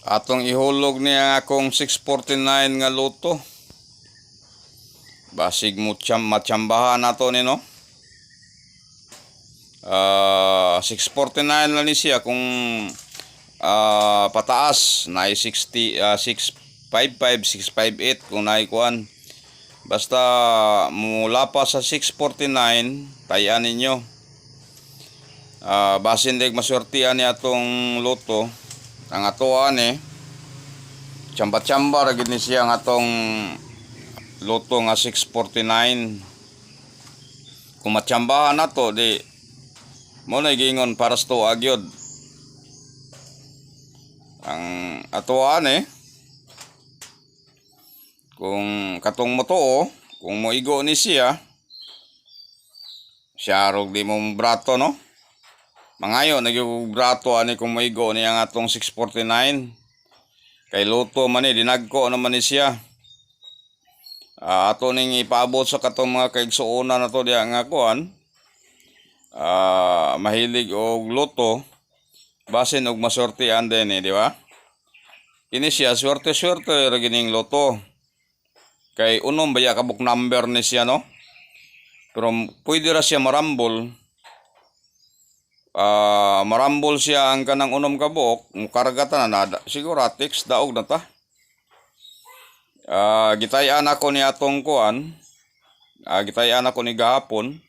Atong ihulog niya akong 649 nga loto. Basig mo matsambahan nato ni no. 649 lang ni siya kung pataas na 60 655 658 kung naikuan. Basta mula pa sa 649 tayan ninyo. Basin dig maswertian ni atong loto. Ang atoan tsamba-tsamba ra gid ni siya nga atong loto nga 649. Kung matsambahan nato di mo na gingon para sa tuwa gyud. Ang atoan kung katong motuo, kung moigo ni siya rog di mo brato no. Mangayo nagyug brato ani kung moigo ni ang atong 649. Kay loto man dinagko naman ni siya. Ato ning ipaabot sa katong mga kaigsuonan nato diha nga kuan. Mahilig og loto basin og masortian din di ba? Kini siya swerte-swerte ra gining loto. Kay unom baya kabuk number ni siya no. Pero pwede ra siya marambol. Marambol siya ang kanang unom ka buok, mukargatan na siguro atix daog na ta. Gitayan ako ni atong kuan, gitayan ako ni gahapon.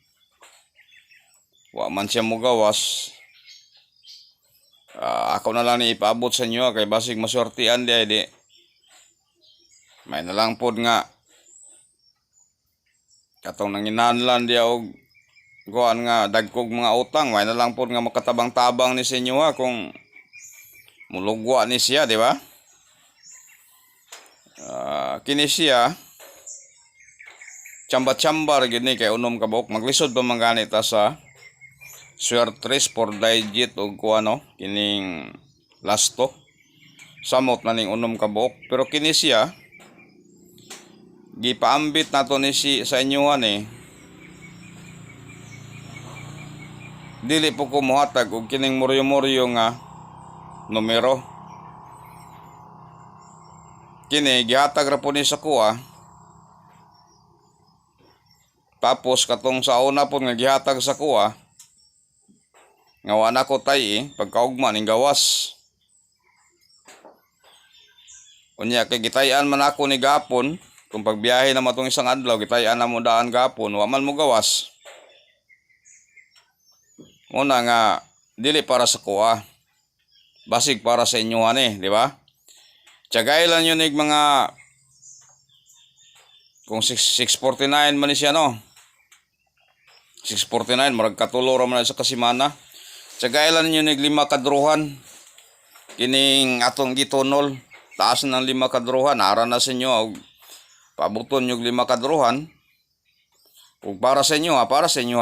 Wa man siya mugawas. Ako na lang ni ipaabot sa inyo kay basig maswertian di. May na lang pod nga katong nanginahanglan dia og kuan nga dagkog mga utang, may na lang po nga makatabang-tabang ni sa inyo kung mulugwa ni siya, di ba? Kini siya tsamba-tsamba gid ni kay unom ka buok. Maglisod pa man ganit sa swertres for digit og kuan no, kining lasto. Samot na ning unom ka buok. Pero kini siya gipaambit nato ni sa inyo dili po ko mohatag og kining moryo-moryo nga numero. Kini gihatag ra po ni sa kuha. Tapos katong sa una po nga gihatag sa kuha, nga wa na ko tay pagkaugma ning gawas. Unya kay gitayan man ako ni gapon, kung pagbiyahe na matong isang adlaw gitayan na mo daan gapon, wa man mo gawas. Una nga dili para sa kuha. Basig para sa inyo di ba? Tiyagay lang yun mga kung 649 man ni siya no. 649 marag katulo ra man sa kasimana. Tiyagay lang yun 5 kadruhan. Kining atong gitunol, taas ng 5 kadruhan, ara na sa inyo pabuton yung 5 kadruhan. Ug para sa inyo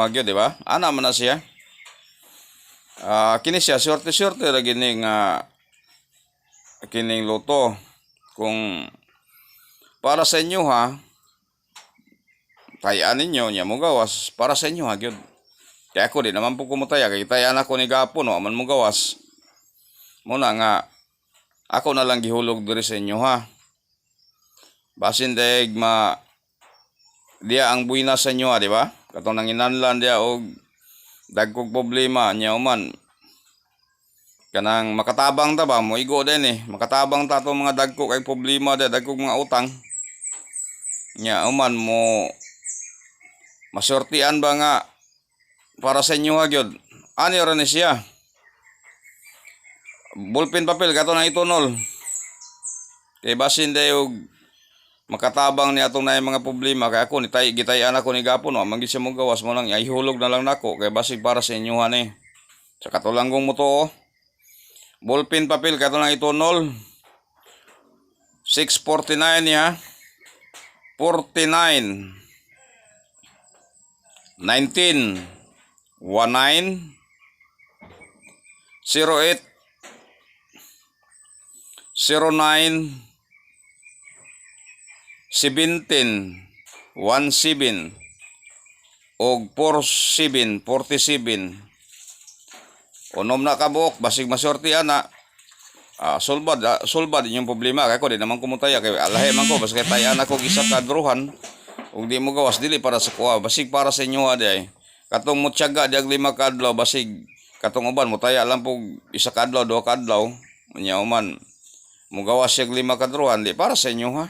gyud di ba? Ana man na siya. Kini siya swerte-swerte ra gini nga kining loto. Kung para sa inyo tayan ninyo nya mo gawas para sa inyo gyud. Kaya ako di naman po kumutaya kay tayan ako ni gapon no man mo gawas. Muna nga ako na lang gihulog diri sa inyo Basin daig dia ang buina sa inyo di ba? Katong nanginanlan dia og dagkog problema nya man kanang makatabang ta ba mo igo din makatabang ta to mga dagkog kay problema dagkog mga utang nya man mo masortian ba nga para sa inyo gyud ani ra ni siya ballpen papel kato na itunol kay basin dayo makatabang ni atong nay mga problema kay ako gitayan ako ni gapon manggi siya mo gawas mo lang ihulog na lang nako kay basig para sa inyo sa katulanggong mo to ballpen papel kato lang itunol 649 49 19 19 08 09 17 17 og 47 47 unom na kabuok basig masorti ana Solbad inyong problema kay ko di naman kumutaya kay alahe man ko basta kay tayan ako isa ka druhan ug di mo gawas dili para sa kuha basig para sa inyo ay katong mo tiyaga diag 5 ka adlaw basig katong uban mo taya lang pug isa ka adlaw 2 ka adlaw nya man mo gawas siya 5 ka druhan di para sa inyo ha.